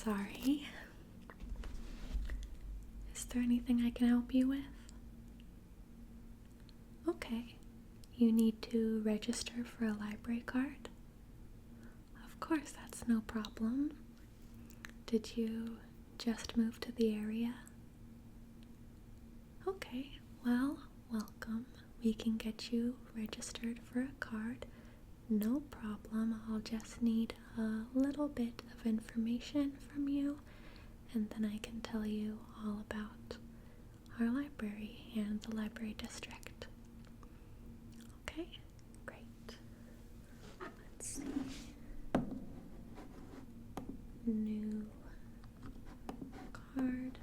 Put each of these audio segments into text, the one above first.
sorry. Is there anything I can help you with? Okay. You need to register for a library card? Of course, that's no problem. Did you just move to the area? Okay, well, welcome. We can get you registered for a card. No problem. I'll just need a little bit of information from you, and then I can tell you all about our library and the library district. Okay, great. Let's see. New card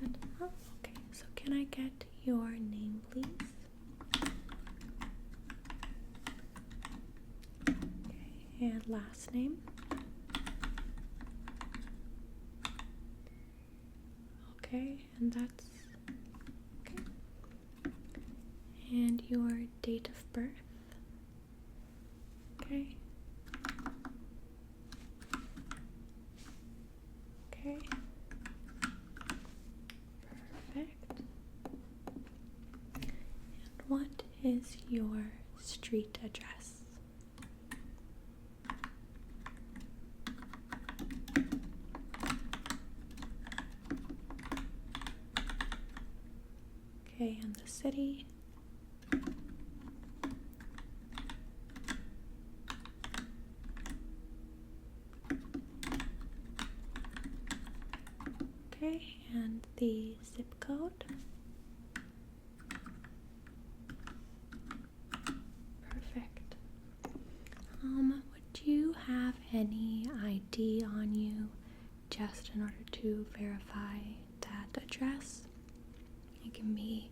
set up. Okay, so can I get your name, please? Okay, and last name. Okay, and that's okay. And your date of birth. Okay. Okay. Perfect. And what is your street address? Okay, and the city. Okay, and the zip code. Perfect. Would you have any ID on you just in order to verify that address? It can be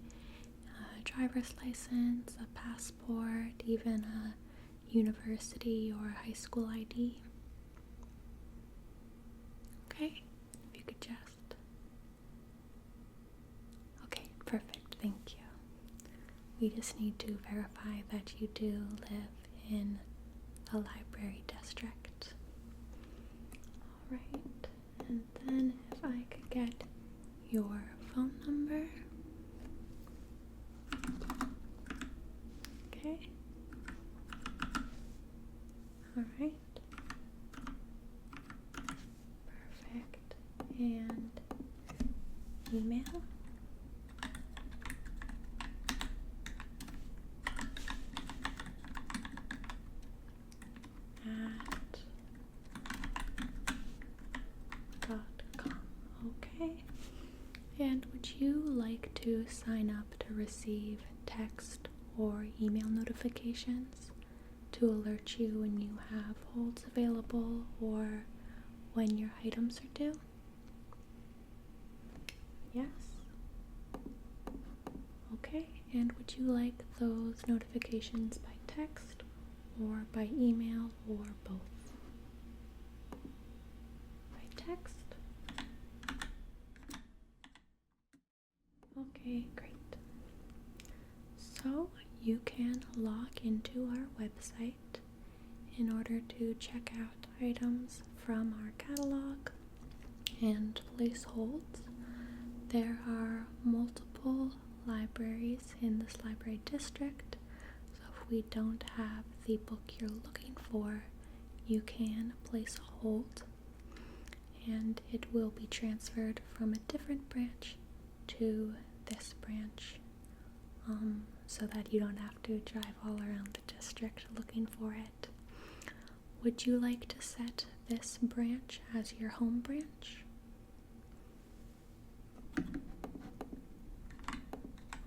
a driver's license, a passport, even a university or high school ID. Okay, if you could just. Okay, perfect, thank you. We just need to verify that you do live in the library district. Alright, and then if I could get your phone number. Okay. Alright. Perfect. And email. .com. Okay. And would you like to sign up to receive text or email notifications to alert you when you have holds available or when your items are due? Yes? Okay. And would you like those notifications by text or by email or both? Text. Okay, great. So you can log into our website in order to check out items from our catalog and place holds. There are multiple libraries in this library district, so if we don't have the book you're looking for, you can place a hold and it will be transferred from a different branch to this branch, so that you don't have to drive all around the district looking for it. Would you like to set this branch as your home branch?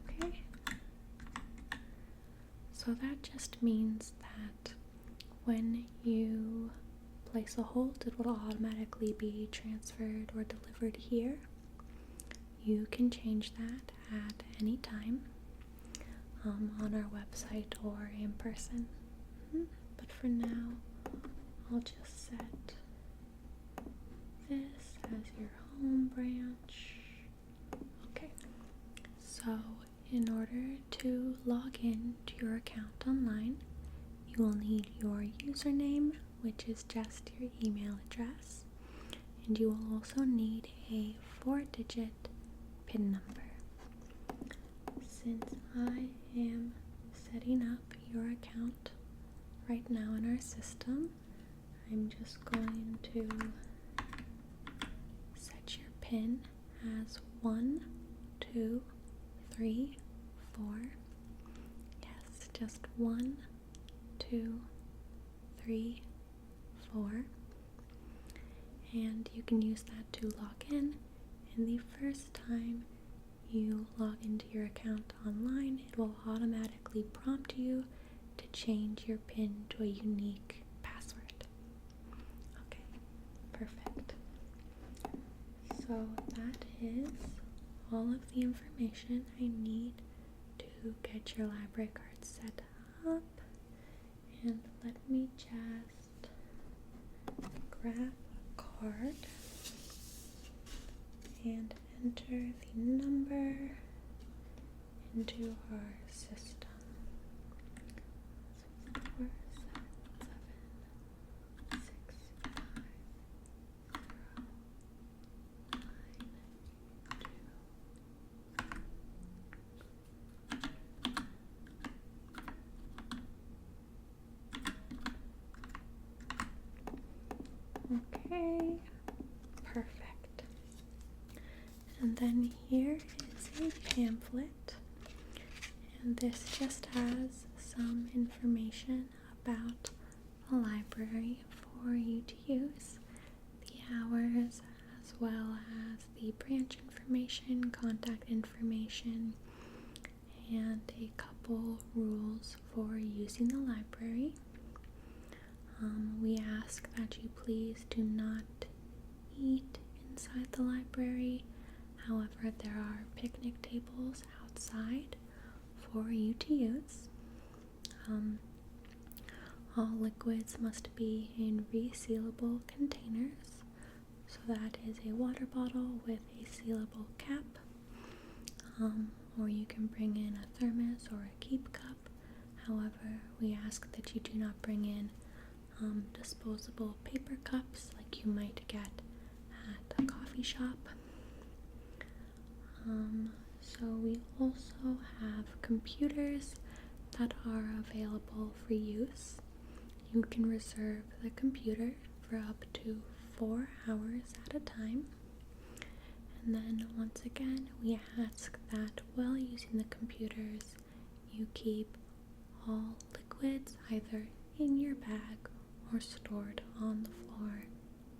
Okay. So that just means that when you place a hold, it will automatically be transferred or delivered here. You can change that at any time on our website or in person. But for now, I'll just set this as your home branch. Okay, so in order to log in to your account online, you will need your username, which is just your email address, and you will also need a 4-digit PIN number. Since I am setting up your account right now in our system, I'm just going to set your PIN as 1, 2, 3, 4. Yes, just 1, 2, 3, 4. And you can use that to log in. And the first time you log into your account online, it will automatically prompt you to change your PIN to a unique password. Okay, perfect. So that is all of the information I need to get your library card set up. And let me just grab a card and enter the number into our system. 4, 7, 7, 6, 5, 0, 9, 2. Okay, perfect. And then here is a pamphlet, and this just has some information about the library for you to use, the hours, as well as the branch information, contact information, and a couple rules for using the library. We ask that you please do not eat inside the library. However, there are picnic tables outside for you to use. All liquids must be in resealable containers. So that is a water bottle with a sealable cap. Or you can bring in a thermos or a keep cup. However, we ask that you do not bring in disposable paper cups like you might get at a coffee shop. So we also have computers that are available for use. You can reserve the computer for up to 4 hours at a time. And then once again, we ask that while using the computers, you keep all liquids either in your bag or stored on the floor,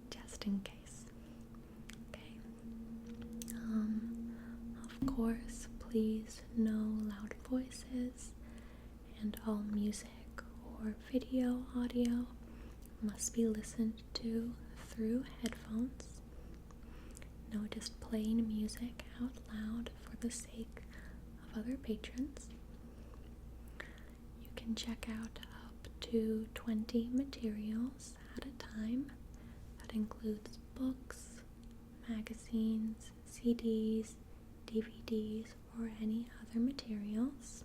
just in case. Okay. Of course, please no loud voices, and all music or video audio must be listened to through headphones. No just playing music out loud for the sake of other patrons. You can check out up to 20 materials at a time. That includes books, magazines, CDs, DVDs, or any other materials.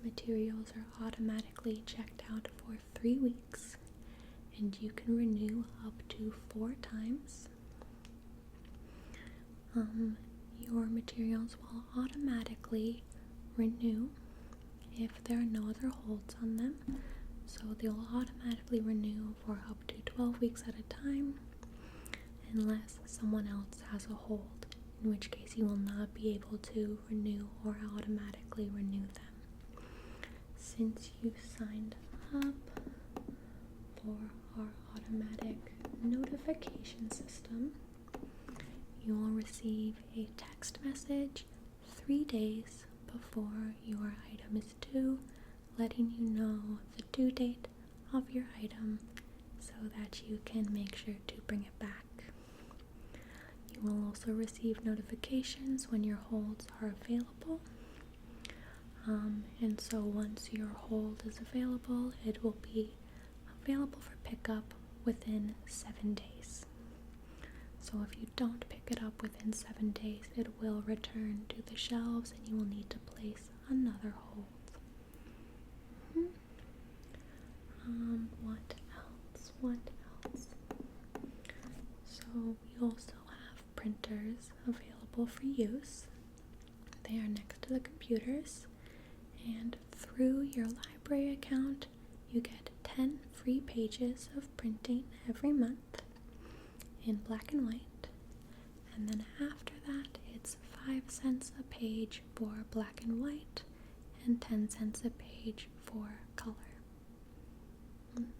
Materials are automatically checked out for 3 weeks, and you can renew up to 4 times. Your materials will automatically renew if there are no other holds on them, so they will automatically renew for up to 12 weeks at a time, unless someone else has a hold, in which case you will not be able to renew or automatically renew them. Since you signed up for our automatic notification system, you will receive a text message 3 days before your item is due, letting you know the due date of your item so that you can make sure to bring it back. You will also receive notifications when your holds are available. And so once your hold is available, it will be available for pickup within 7 days. So if you don't pick it up within 7 days, it will return to the shelves and you will need to place another hold. What else? also have printers available for use. They are next to the computers, and through your library account, you get 10 free pages of printing every month in black and white. And then after that, it's 5 cents a page for black and white and 10 cents a page for color. And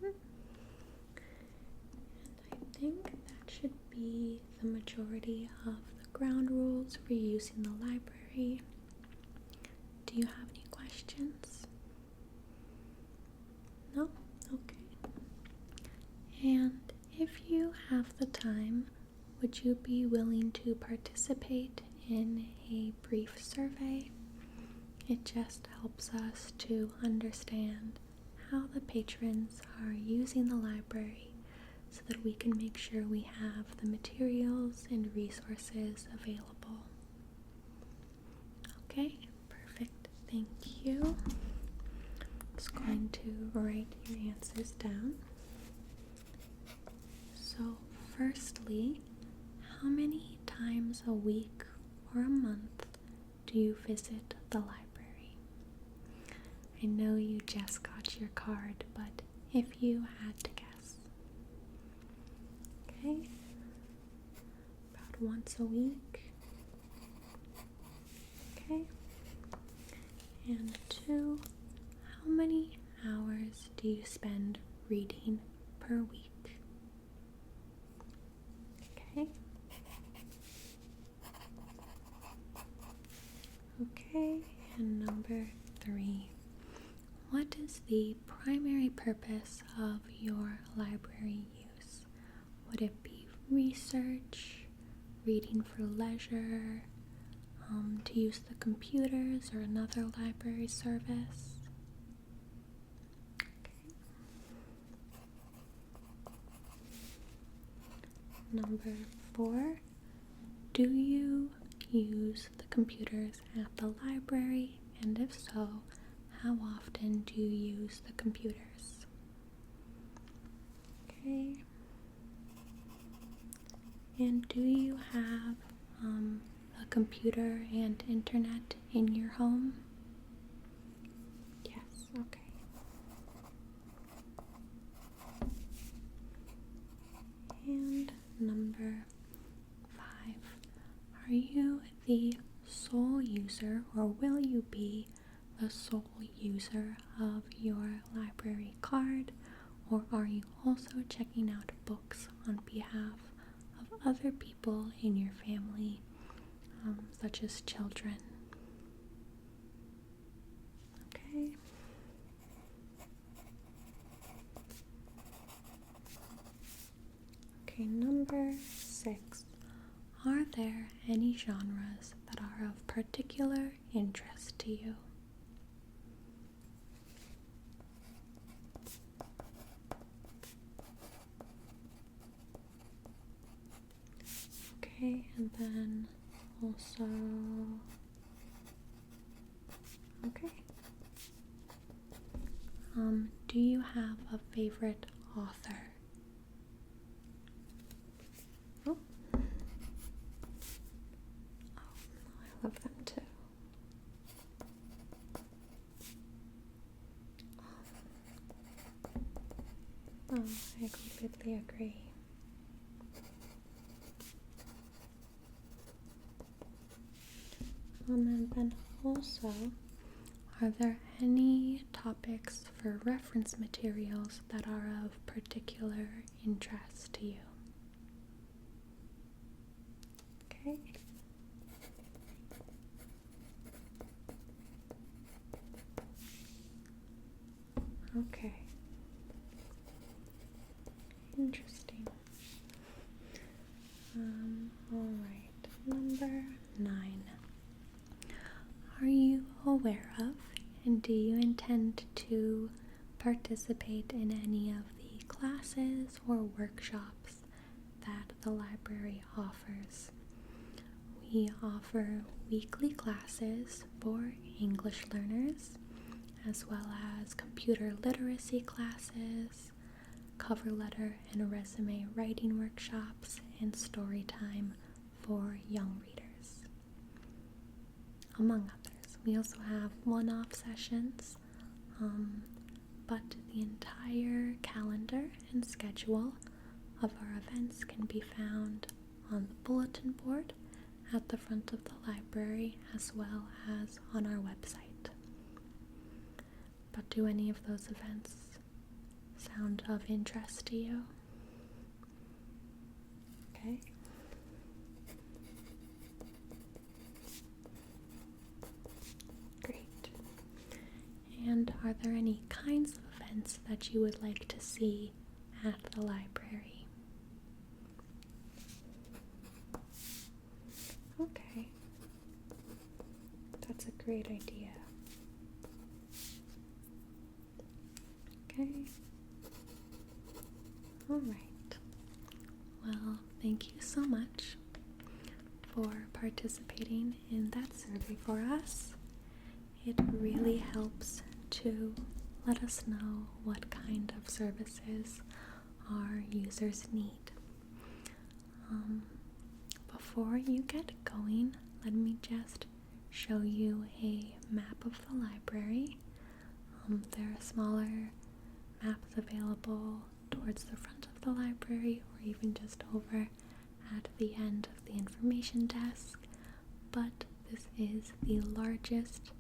I think that should be the majority of the ground rules for using the library. Do you have any questions? No? Okay. And if you have the time, would you be willing to participate in a brief survey? It just helps us to understand how the patrons are using the library so that we can make sure we have the materials and resources available. Okay, perfect. Thank you. I'm just going to write your answers down. So, firstly, how many times a week or a month do you visit the library? I know you just got your card, but if you had to guess. Okay, about once a week. Okay, and 2, how many hours do you spend reading per week? Okay. Okay, and number 3. What is the primary purpose of your library use? Would it be research, reading for leisure, to use the computers or another library service? Okay. Number 4, do you use the computers at the library, and if so, how often do you use the computers? Okay. And do you have a computer and internet in your home? Yes, okay. And number 5, are you the sole user, or will you be the sole user of your library card, or are you also checking out books on behalf of other people in your family, such as children? Okay. Okay, number 6. Are there any genres that are of particular interest to you? Okay, and then also, okay. Do you have a favorite author? Oh, I love them too. Oh, I completely agree. And then also, are there any topics for reference materials that are of particular interest to you? Okay. Okay. Interesting. Alright, number 9. Are you aware of, and do you intend to participate in any of the classes or workshops that the library offers? We offer weekly classes for English learners, as well as computer literacy classes, cover letter and resume writing workshops, and story time for young readers, among others. We also have one-off sessions, but the entire calendar and schedule of our events can be found on the bulletin board at the front of the library as well as on our website. But do any of those events sound of interest to you? Okay. Great. And are there any kinds of events that you would like to see at the library? Okay. That's a great idea. Okay. All right. Well, thank you so much for participating in that survey for us. It really helps to let us know what kind of services our users need. Before you get going, let me just show you a map of the library. There are smaller maps available towards the front of the library or even just over at the end of the information desk, but this is the largest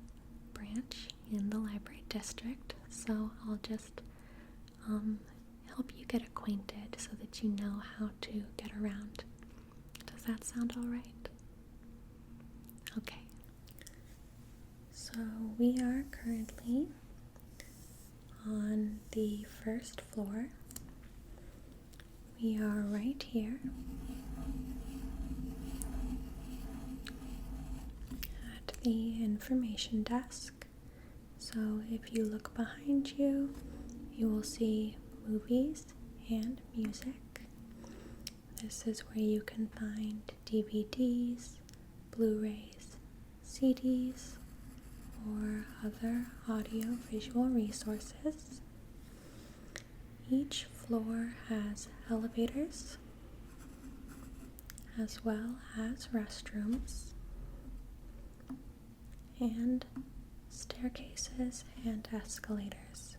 branch in the library district, so I'll just help you get acquainted so that you know how to get around. Does that sound alright? Okay. So we are currently on the first floor. We are right here at the information desk. So if you look behind you, you will see movies and music. This is where you can find DVDs, Blu-rays, CDs, or other audio-visual resources. Each floor has elevators as well as restrooms and staircases and escalators.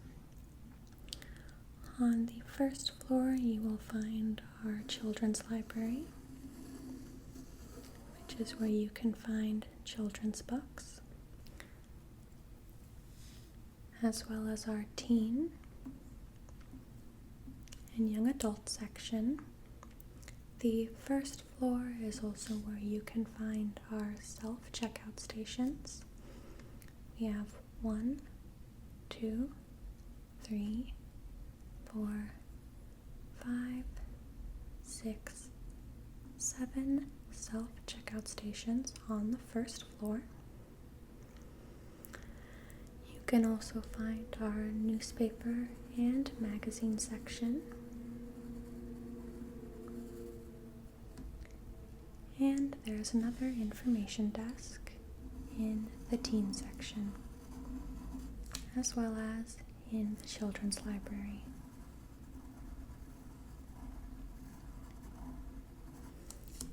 On the first floor you will find our children's library, which is where you can find children's books, as well as our teen and young adult section. The first floor is also where you can find our self-checkout stations. We have 1, 2, 3, 4, 5, 6, 7 self-checkout stations on the first floor. You can also find our newspaper and magazine section. And there's another information desk in the teen section, as well as in the children's library.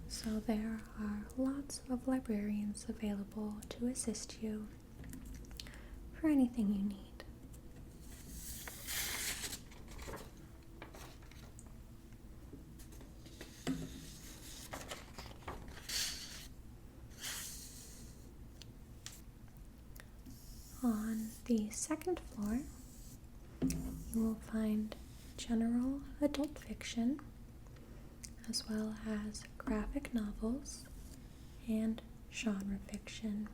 So there are lots of librarians available to assist you for anything you need. On the second floor, you will find general adult fiction, as well as graphic novels and genre fiction.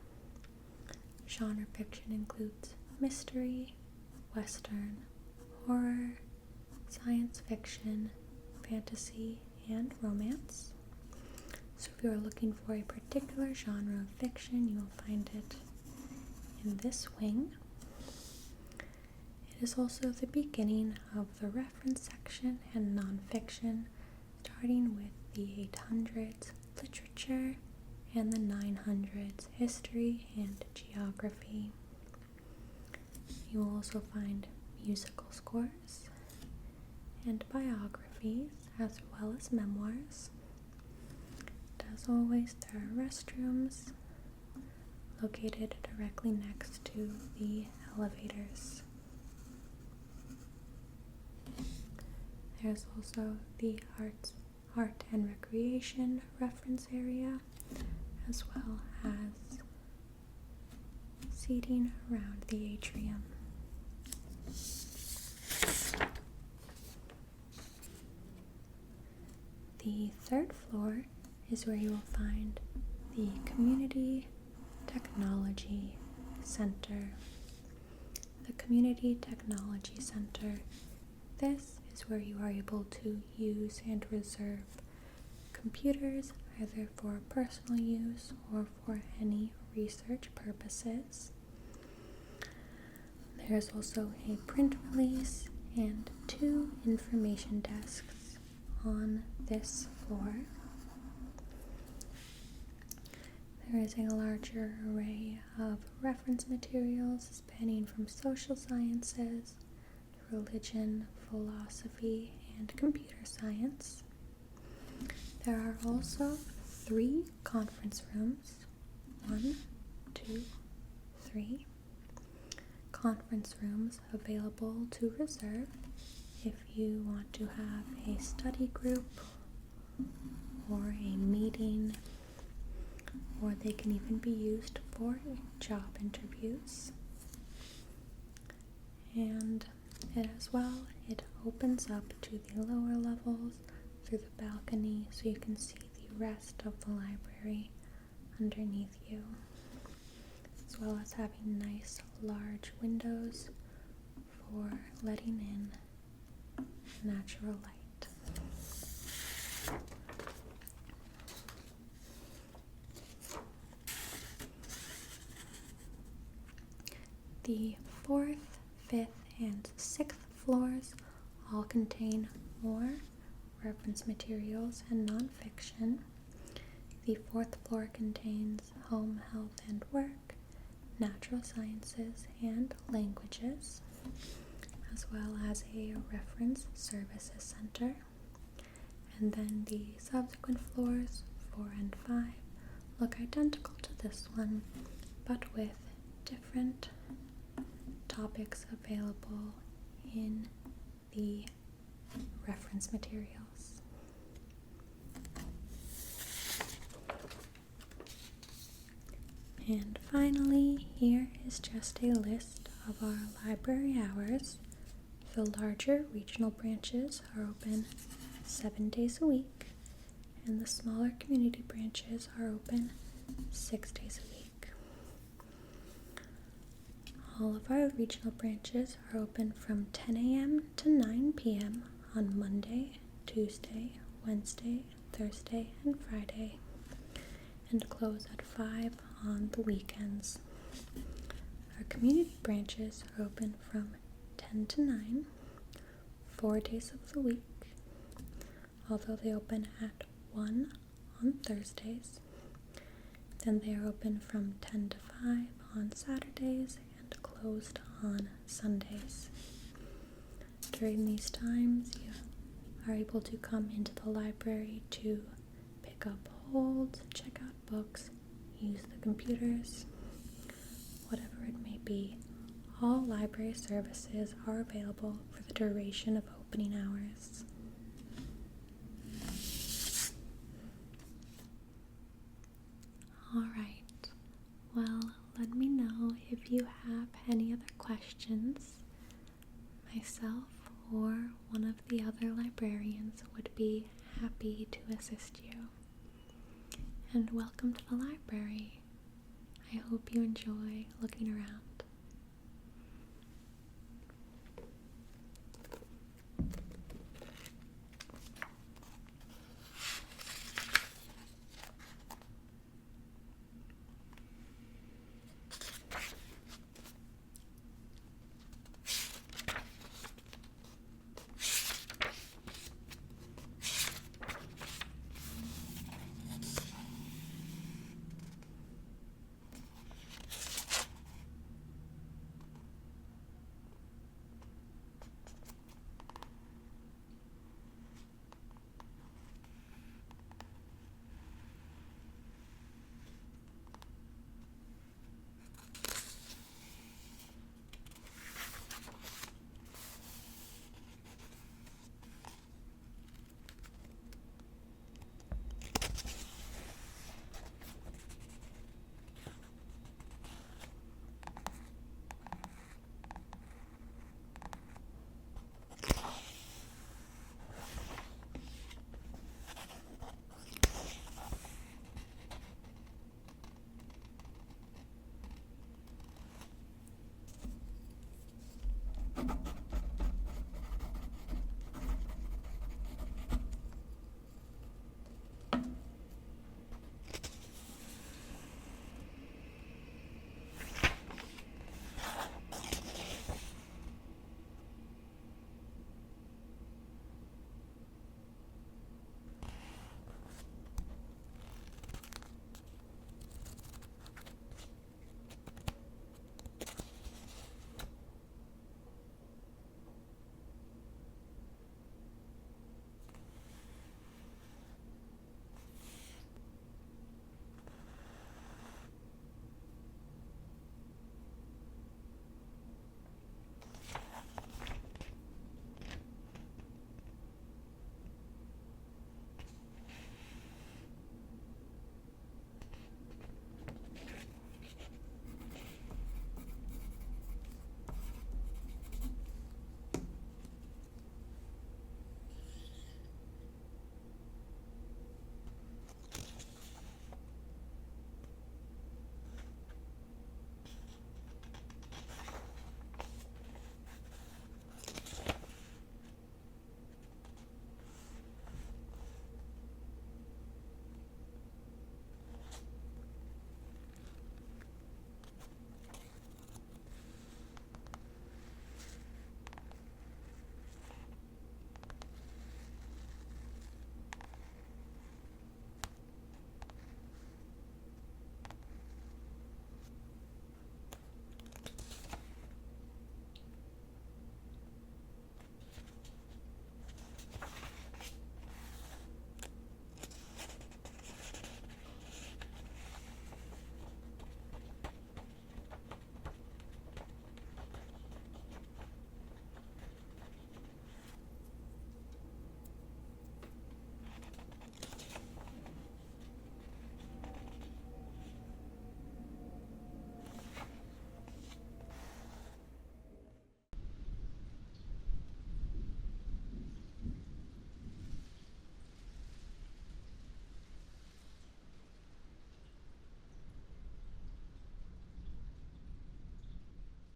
Genre fiction includes mystery, western, horror, science fiction, fantasy, and romance. So if you are looking for a particular genre of fiction, you will find it in this wing. It is also the beginning of the reference section and nonfiction, starting with the 800s literature and the 900s history and geography. You will also find musical scores and biographies, as well as memoirs. As always, there are restrooms located directly next to the elevators. There's also the art and recreation reference area, as well as seating around the atrium. The third floor is where you will find the Community Technology Center. The Community Technology Center. This is where you are able to use and reserve computers either for personal use or for any research purposes. There's also a print release and 2 information desks on this floor. There is a larger array of reference materials spanning from social sciences, religion, philosophy, and computer science. There are also 3 conference rooms. 1, 2, 3 conference rooms available to reserve if you want to have a study group or a meeting, or they can even be used for job interviews. And it opens up to the lower levels through the balcony so you can see the rest of the library underneath you, as well as having nice large windows for letting in natural light. The 4th, 5th, and 6th floors all contain more reference materials and nonfiction. The 4th floor contains home, health, and work, natural sciences, and languages, as well as a reference services center. And then the subsequent floors, 4 and 5, look identical to this one, but with different topics available in the reference materials. And finally, here is just a list of our library hours. The larger regional branches are open 7 days a week, and the smaller community branches are open 6 days a week. All of our regional branches are open from 10 a.m. to 9 p.m. on Monday, Tuesday, Wednesday, Thursday, and Friday, and close at 5 on the weekends. Our community branches are open from 10 to 9, 4 days of the week, although they open at 1 on Thursdays. Then they are open from 10 to 5 on Saturdays and closed on Sundays. During these times, you are able to come into the library to pick up holds, check out books, use the computers, whatever it may be. All library services are available for the duration of opening hours. Alright, well, let me know if you have any other questions. Myself or one of the other librarians would be happy to assist you. And welcome to the library. I hope you enjoy looking around.